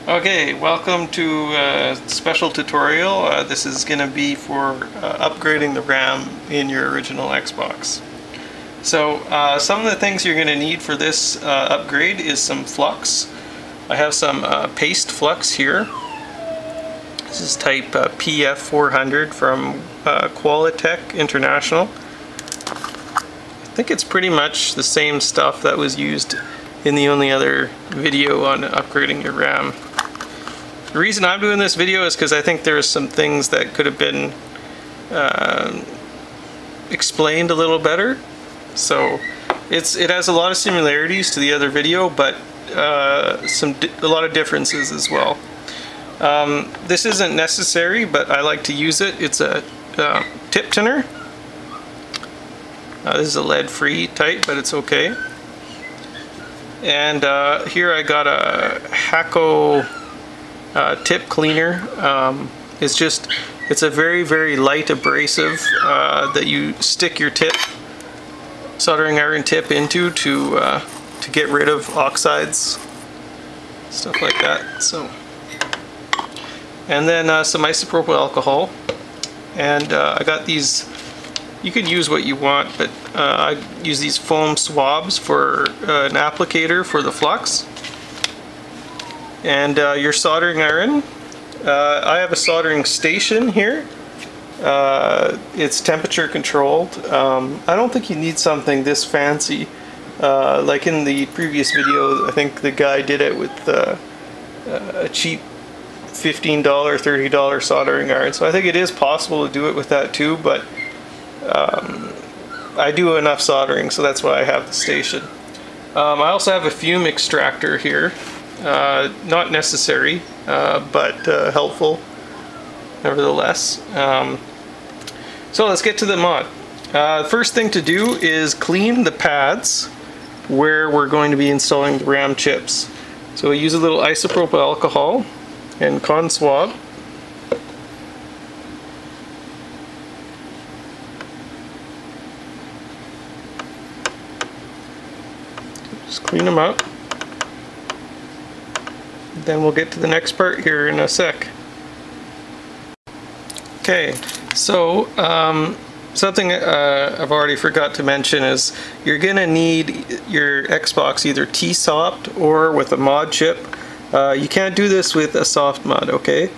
Okay, welcome to a special tutorial. This is going to be for upgrading the RAM in your original Xbox. So some of the things you're going to need for this upgrade is some flux. I have some paste flux here. This is type PF400 from Qualitech International. I think it's pretty much the same stuff that was used in the only other video on upgrading your RAM. The reason I'm doing this video is because I think there's some things that could have been explained a little better. So it has a lot of similarities to the other video, but a lot of differences as well. This isn't necessary, but I like to use it. It's a tip tinner. This is a lead-free type, but it's okay. And here I got a Hakko tip cleaner. It's a very light abrasive that you stick your soldering iron tip into to get rid of oxides, stuff like that. So, and then some isopropyl alcohol, and I got these. You could use what you want, but I use these foam swabs for an applicator for the flux. And your soldering iron. I have a soldering station here. It's temperature controlled. I don't think you need something this fancy. Like in the previous video, I think the guy did it with a cheap $15, $30 soldering iron. So I think it is possible to do it with that too, but I do enough soldering, so that's why I have the station. I also have a fume extractor here. Not necessary, but helpful nevertheless. So let's get to the mod. First thing to do is clean the pads where we're going to be installing the RAM chips. So we use a little isopropyl alcohol and cotton swab. Just clean them up. Then we'll get to the next part here in a sec. Okay, so something I've already forgot to mention is you're gonna need your Xbox either T-sopped or with a mod chip. You can't do this with a soft mod, okay?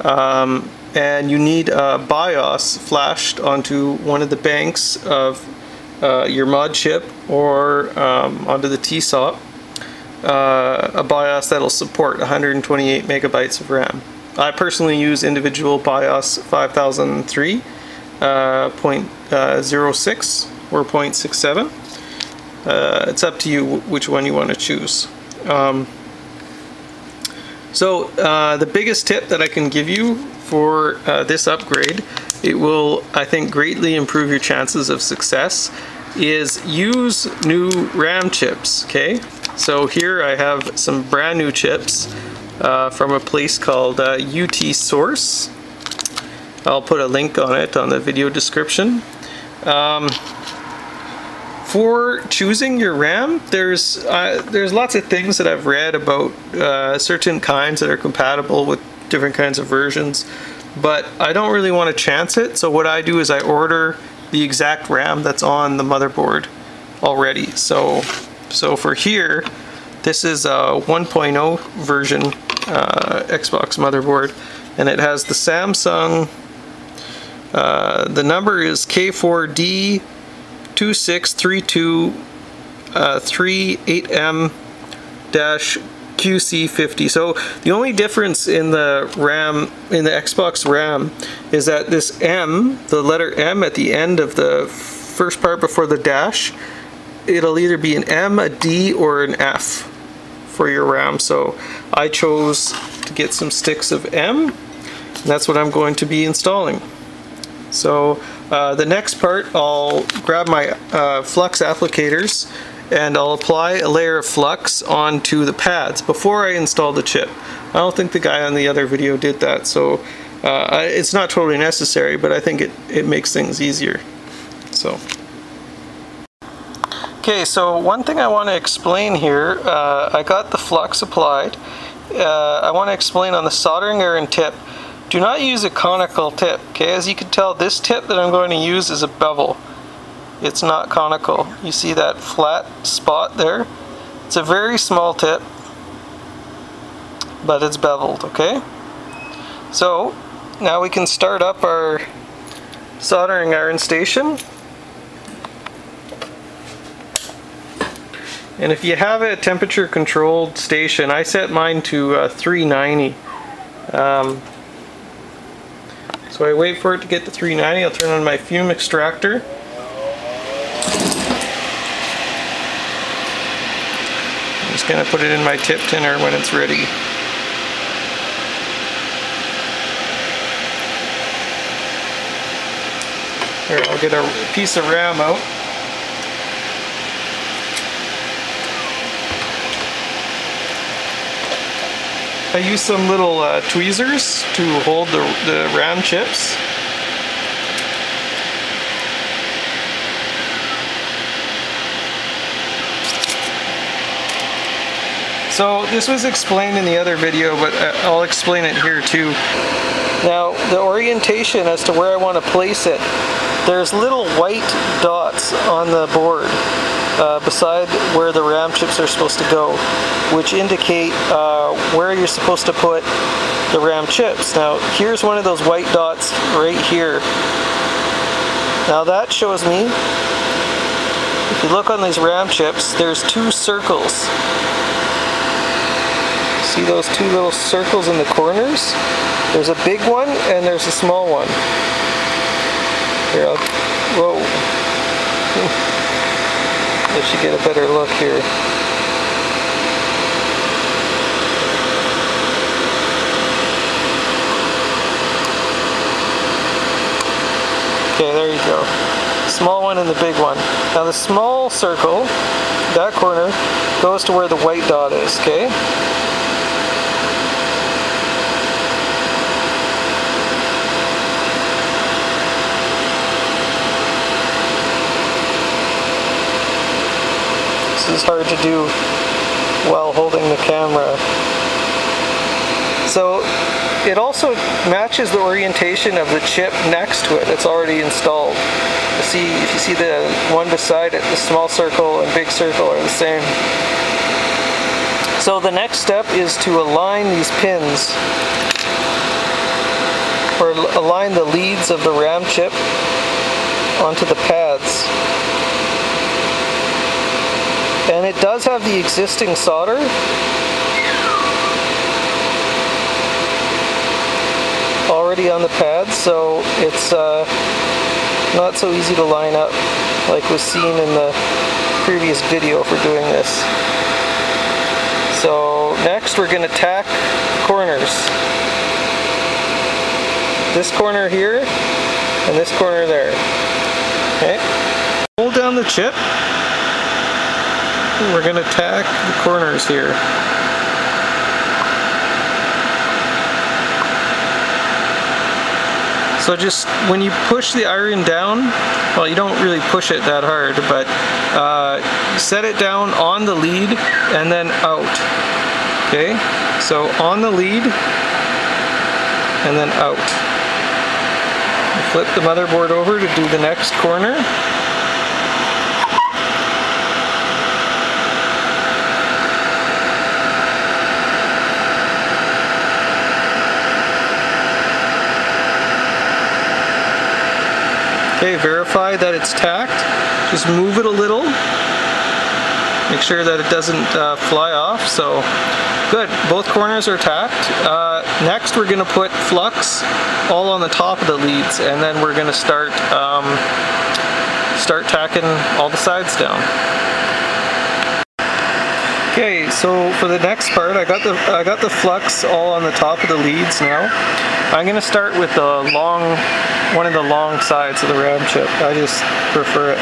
And you need a BIOS flashed onto one of the banks of your mod chip or onto the T-sop. A BIOS that'll support 128 megabytes of RAM. I personally use individual BIOS 5003, 0.06 or 0.67. It's up to you which one you want to choose. So the biggest tip that I can give you for this upgrade, it will, I think, greatly improve your chances of success, is use new RAM chips, okay? So here I have some brand new chips from a place called UT Source. I'll put a link on it on the video description. For choosing your RAM, there's lots of things that I've read about certain kinds that are compatible with different kinds of versions, but I don't really want to chance it. So what I do is I order the exact RAM that's on the motherboard already. So for here, this is a 1.0 version Xbox motherboard, and it has the Samsung, the number is K4D26323M-QC50. So the only difference in the RAM, in the Xbox RAM, is that this M, the letter M at the end of the first part before the dash, it'll either be an M, a D, or an F for your RAM. So I chose to get some sticks of M, and that's what I'm going to be installing. So the next part, I'll grab my flux applicators and I'll apply a layer of flux onto the pads before I install the chip. I don't think the guy on the other video did that, so it's not totally necessary, but I think it makes things easier. So. Okay, so one thing I want to explain here, I got the flux applied, I want to explain on the soldering iron tip. Do not use a conical tip. Okay, as you can tell, this tip that I'm going to use is a bevel. It's not conical. You see that flat spot there? It's a very small tip, but it's beveled, okay? So now we can start up our soldering iron station. And if you have a temperature controlled station, I set mine to 390. So I wait for it to get to 390. I'll turn on my fume extractor. I'm just going to put it in my tip tinner when it's ready. Here, I'll get a piece of RAM out. I use some little tweezers to hold the RAM chips. So this was explained in the other video, but I'll explain it here too. Now the orientation as to where I want to place it, there's little white dots on the board beside where the RAM chips are supposed to go, which indicate where you're supposed to put the RAM chips. Now here's one of those white dots right here. Now that shows me, if you look on these RAM chips, there's two circles. See those two little circles in the corners? There's a big one and there's a small one. Here, whoa. Let you get a better look here. Okay, there you go. Small one and the big one. Now the small circle, that corner, goes to where the white dot is, okay? This is hard to do while holding the camera. So it also matches the orientation of the chip next to it that's already installed. See, if you see the one beside it, the small circle and big circle are the same. So the next step is to align these pins, or align the leads of the RAM chip onto the pads. And it does have the existing solder. Already on the pads, so it's not so easy to line up like was seen in the previous video for doing this. So next we're going to tack corners. This corner here and this corner there. Okay. Hold down the chip. We're going to tack the corners here. So just when you push the iron down, well, you don't really push it that hard, but set it down on the lead and then out. Okay, so on the lead and then out. Flip the motherboard over to do the next corner. Okay, verify that it's tacked. Just move it a little. Make sure that it doesn't fly off. So, good. Both corners are tacked. Next, we're going to put flux all on the top of the leads, and then we're going to start tacking all the sides down. Okay, so for the next part, I got the flux all on the top of the leads now. I'm going to start with one of the long sides of the RAM chip. I just prefer it.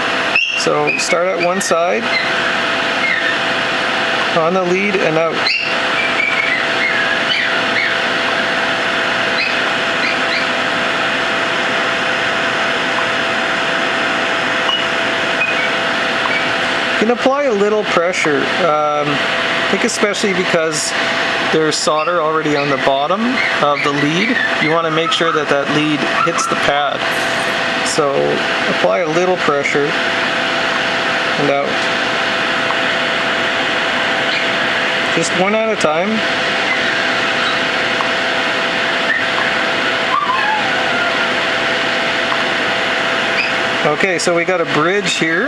So start at one side, on the lead and out. You can apply a little pressure, I think especially because there's solder already on the bottom of the lead. You want to make sure that that lead hits the pad. So apply a little pressure and out. Just one at a time. Okay, so we got a bridge here.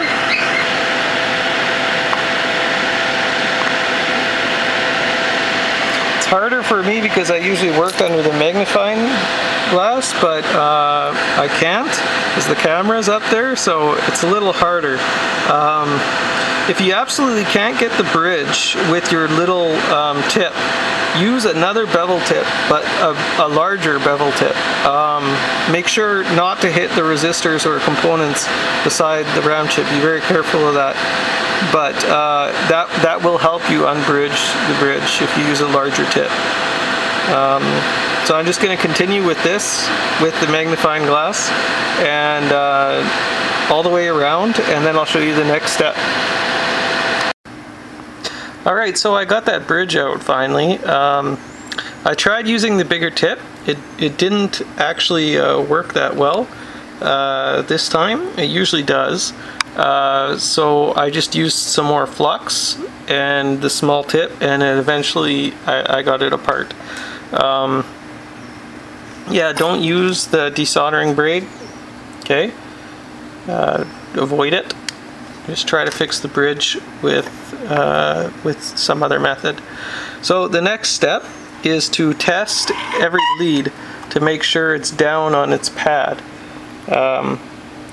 It's harder for me because I usually work under the magnifying glass, but I can't because the camera's up there, so it's a little harder. If you absolutely can't get the bridge with your little tip, use another bevel tip, but a larger bevel tip. Make sure not to hit the resistors or components beside the RAM chip. Be very careful of that. But that will help you unbridge the bridge if you use a larger tip. So I'm just going to continue with this, with the magnifying glass, and all the way around, and then I'll show you the next step. Alright, so I got that bridge out finally. I tried using the bigger tip. It didn't actually work that well this time. It usually does. So I just used some more flux and the small tip, and then eventually I got it apart. Yeah, don't use the desoldering braid. Okay, avoid it. Just try to fix the bridge with some other method. So the next step is to test every lead to make sure it's down on its pad.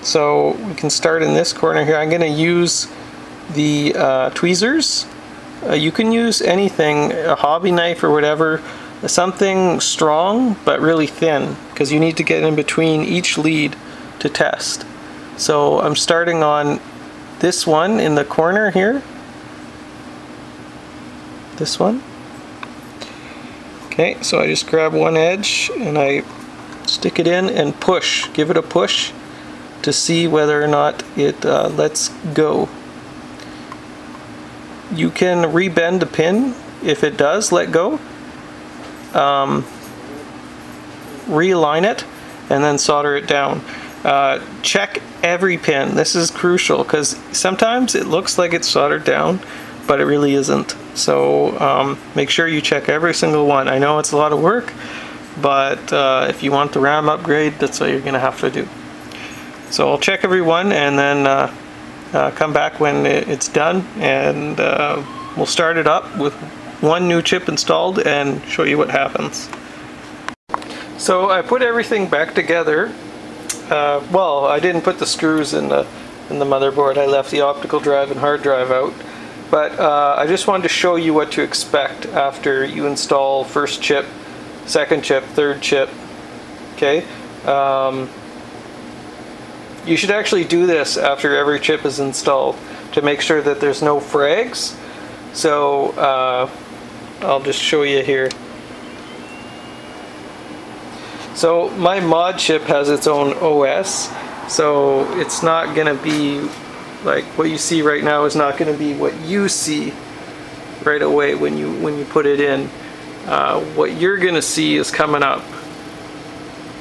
So we can start in this corner here. I'm going to use the tweezers. You can use anything, a hobby knife or whatever, something strong but really thin, because you need to get in between each lead to test. So I'm starting on this one in the corner here. This one. Okay, so I just grab one edge and I stick it in and push. Give it a push to see whether or not it lets go. You can rebend the pin if it does let go. Realign it and then solder it down. Check every pin. This is crucial because sometimes it looks like it's soldered down, but it really isn't. So make sure you check every single one. I know it's a lot of work, but if you want the RAM upgrade, that's what you're going to have to do. So I'll check every one and then come back when it's done, and we'll start it up with one new chip installed and show you what happens. So I put everything back together. Well, I didn't put the screws in the motherboard. I left the optical drive and hard drive out. But I just wanted to show you what to expect after you install first chip, second chip, third chip. Okay. You should actually do this after every chip is installed to make sure that there's no frags. So I'll just show you here. So my mod chip has its own OS, so it's not going to be like what you see right now is not going to be what you see right away when you put it in. What you're going to see is coming up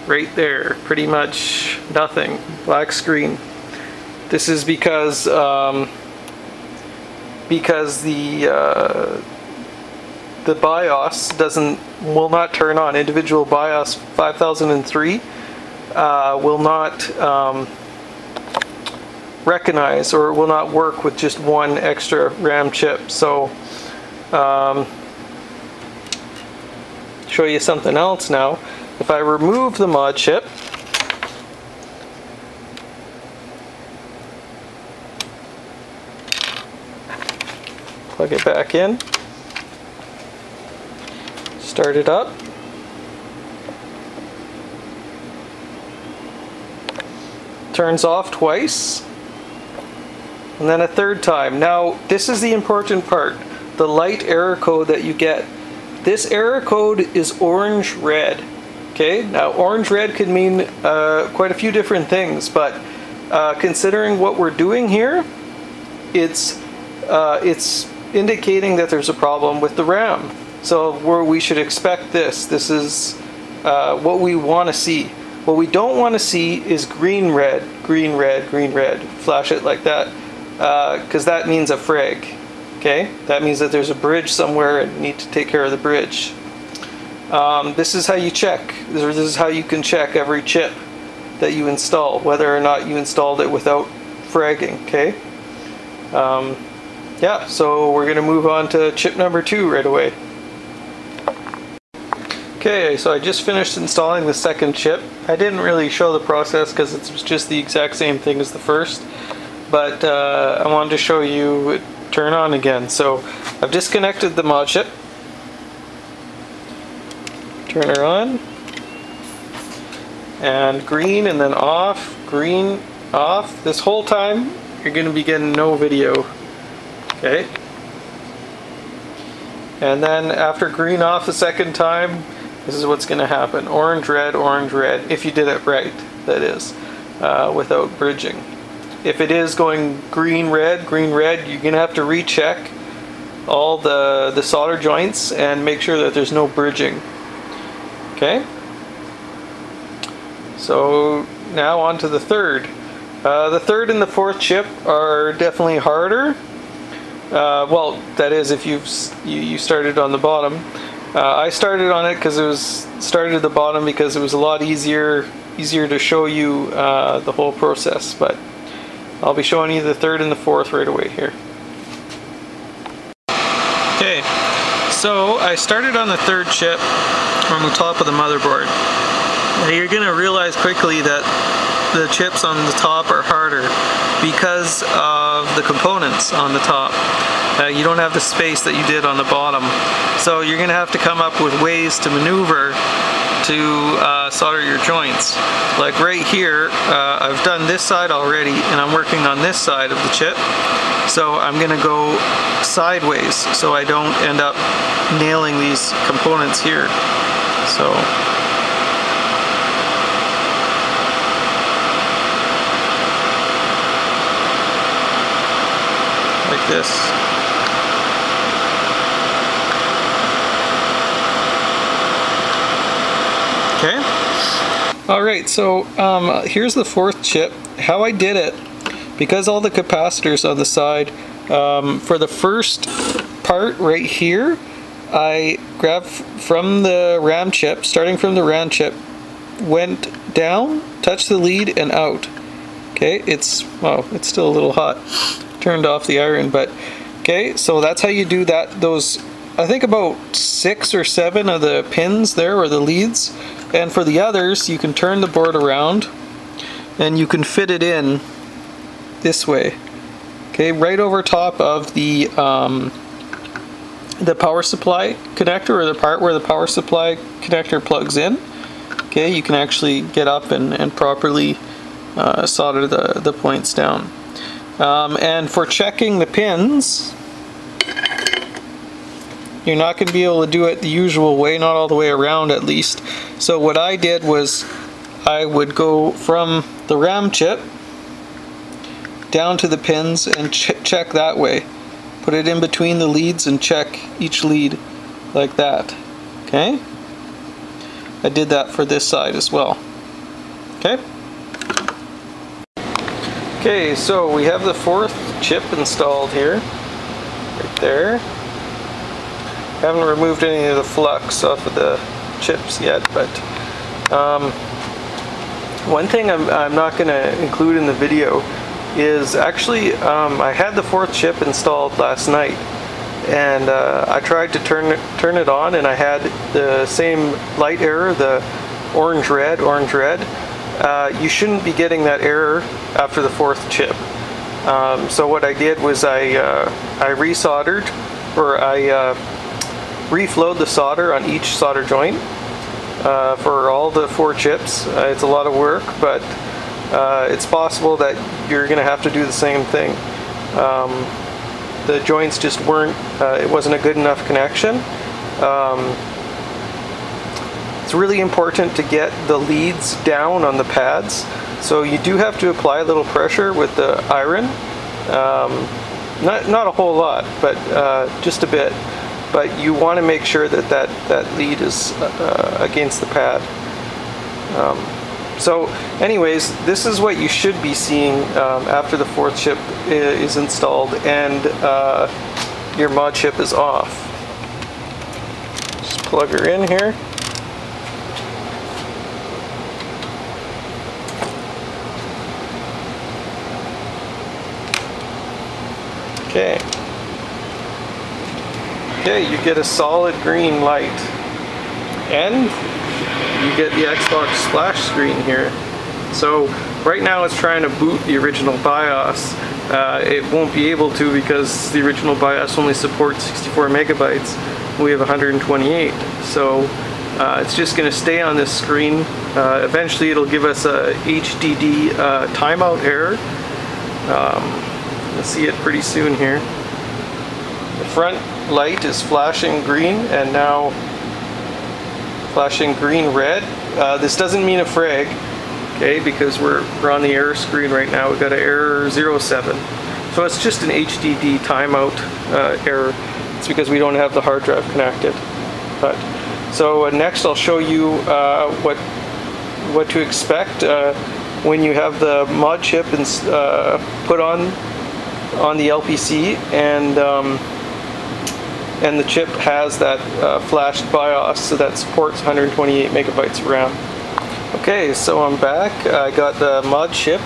right there, pretty much nothing, black screen. This is because the BIOS will not turn on. Individual BIOS 5003 will not recognize or will not work with just one extra RAM chip. So show you something else now. If I remove the mod chip, plug it back in, start it up, turns off twice, and then a third time. Now this is the important part, the light error code that you get. This error code is orange-red. Okay, now orange-red could mean quite a few different things, but considering what we're doing here, it's indicating that there's a problem with the RAM. So we should expect this. This is what we want to see. What we don't want to see is green, red, green, red, green, red. Flash it like that, because that means a frag. Okay, that means that there's a bridge somewhere and you need to take care of the bridge. This is how you check. This is how you can check every chip that you install, whether or not you installed it without fragging. Okay. Yeah, so we're going to move on to chip number 2 right away. Okay, so I just finished installing the second chip. I didn't really show the process because it's just the exact same thing as the first, but I wanted to show you it turn on again. So I've disconnected the mod chip. Turn her on. And green, and then off, green, off. This whole time you're going to be getting no video. Okay. And then after green off the second time, this is what's going to happen. Orange, red, if you did it right, that is, without bridging. If it is going green, red, you're going to have to recheck all the solder joints and make sure that there's no bridging. Okay? So now on to the third. The third and the fourth chip are definitely harder. Well, that is if you started on the bottom. I started on it because started at the bottom because it was a lot easier to show you the whole process. But I'll be showing you the third and the fourth right away here. Okay, so I started on the third chip on the top of the motherboard. Now you're going to realize quickly that the chips on the top are harder because of the components on the top. You don't have the space that you did on the bottom. So you're going to have to come up with ways to maneuver to solder your joints. Like right here, I've done this side already and I'm working on this side of the chip. So I'm going to go sideways so I don't end up nailing these components here. So like this. Okay. Alright, so here's the fourth chip. How I did it, because all the capacitors on the side, for the first part right here, I grabbed from the RAM chip, starting from the RAM chip, went down, touched the lead, and out. Okay, it's still a little hot. Turned off the iron, but okay, so that's how you do that. Those, I think about 6 or 7 of the pins there, or the leads, and for the others you can turn the board around and you can fit it in this way. Okay, right over top of the power supply connector, or the part where the power supply connector plugs in. Okay, you can actually get up and properly solder the points down. And for checking the pins, you're not going to be able to do it the usual way, not all the way around at least. So what I did was I would go from the RAM chip down to the pins and check that way. Put it in between the leads and check each lead like that. Okay? I did that for this side as well. Okay? Okay, so we have the fourth chip installed here, right there. Haven't removed any of the flux off of the chips yet, but one thing I'm not going to include in the video is actually I had the fourth chip installed last night, and I tried to turn it on, and I had the same light error, the orange red. You shouldn't be getting that error after the fourth chip. So what I did was I resoldered, or I reflowed the solder on each solder joint for all the 4 chips. It's a lot of work, but it's possible that you're going to have to do the same thing. The joints just weren't, it wasn't a good enough connection. It's really important to get the leads down on the pads. So you do have to apply a little pressure with the iron. Not a whole lot, but just a bit. but you want to make sure that that lead is against the pad. So anyways, this is what you should be seeing after the fourth chip is installed and your mod chip is off. Just plug her in here. Okay. Okay, you get a solid green light. And you get the Xbox splash screen here. So right now it's trying to boot the original BIOS. It won't be able to because the original BIOS only supports 64 megabytes. We have 128. So it's just going to stay on this screen. Eventually it'll give us a HDD timeout error. You'll see it pretty soon here. The front light is flashing green and now flashing green red. This doesn't mean a frag, okay, because we're on the error screen right now. We've got an error 07. So it's just an HDD timeout error. It's because we don't have the hard drive connected. But so next I'll show you what to expect when you have the mod chip put on the LPC and the chip has that flashed BIOS, so that supports 128 megabytes of RAM. Okay, so I'm back. I got the mod chip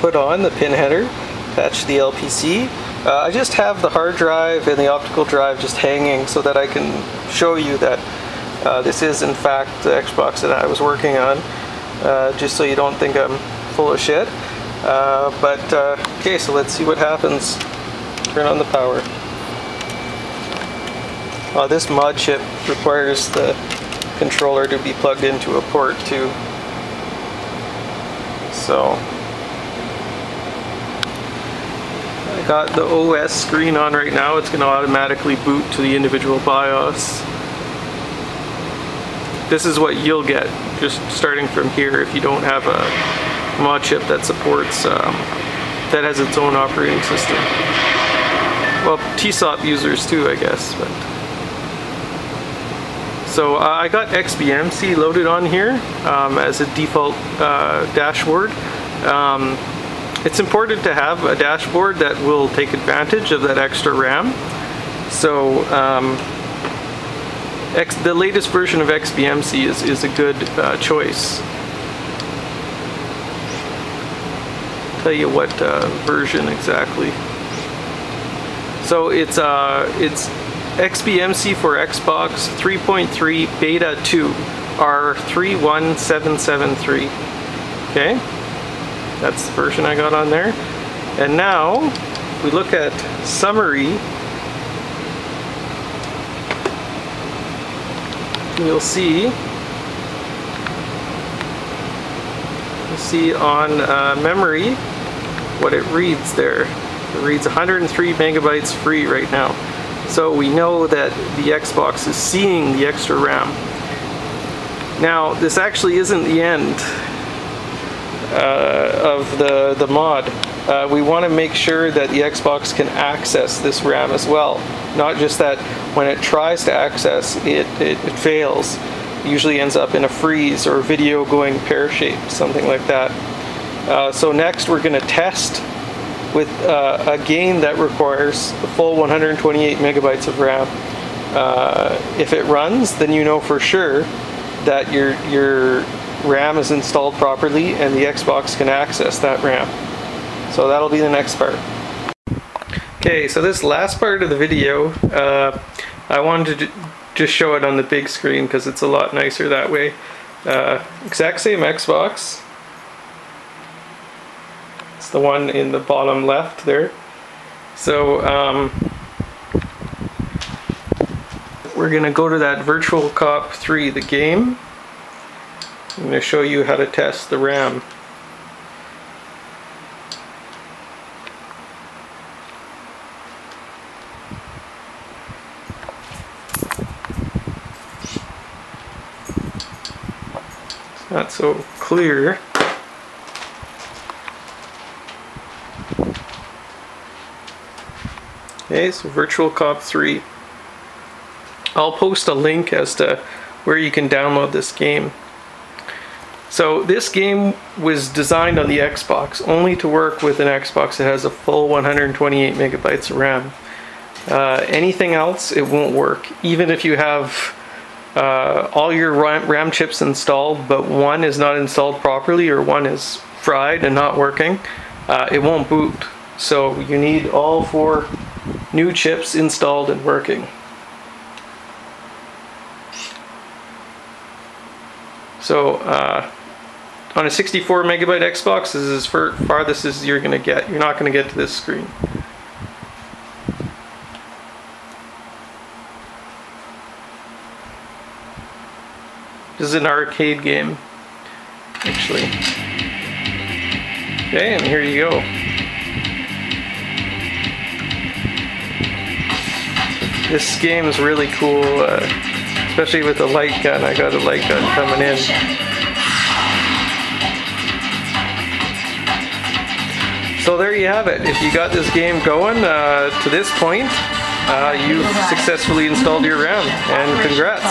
put on, the pin header, attached to the LPC. I just have the hard drive and the optical drive just hanging so that I can show you that this is in fact the Xbox that I was working on, just so you don't think I'm full of shit. Okay, so let's see what happens. Turn on the power. This mod chip requires the controller to be plugged into a port too. So I got the OS screen on right now. It's going to automatically boot to the individual BIOS. This is what you'll get just starting from here if you don't have a mod chip that supports that has its own operating system. Well, TSOP users too, I guess. But so I got XBMC loaded on here as a default dashboard. It's important to have a dashboard that will take advantage of that extra RAM. So the latest version of XBMC is a good choice. Tell you what version exactly. So it's XBMC for Xbox 3.3 Beta 2 R31773. Okay, that's the version I got on there. And now, if we look at summary, you'll see on memory what it reads there. It reads 103 megabytes free right now. So we know that the Xbox is seeing the extra RAM. Now, this actually isn't the end of the mod. We want to make sure that the Xbox can access this RAM as well. Not just that when it tries to access, it fails. It usually ends up in a freeze or video going pear-shaped, something like that. So next we're going to test with a game that requires the full 128 megabytes of RAM. If it runs, then you know for sure that your RAM is installed properly and the Xbox can access that RAM. So that'll be the next part. Okay, so this last part of the video, I wanted to just show it on the big screen because it's a lot nicer that way. Exact same Xbox. It's the one in the bottom left there. So we're going to go to that Virtual Cop 3, the game. I'm going to show you how to test the RAM. It's not so clear. Okay, so Virtual Cop 3. I'll post a link as to where you can download this game. So this game was designed on the Xbox only to work with an Xbox that has a full 128 megabytes of RAM. Anything else, it won't work. Even if you have all your RAM chips installed, but one is not installed properly or one is fried and not working, it won't boot. So you need all 4 new chips installed and working. So on a 64 megabyte Xbox, this is as farthest as you're going to get. You're not going to get to this screen. This is an arcade game, actually. Okay, and here you go. This game is really cool, especially with the light gun. I got a light gun coming in. So there you have it. If you got this game going to this point, you've successfully installed your RAM, and congrats.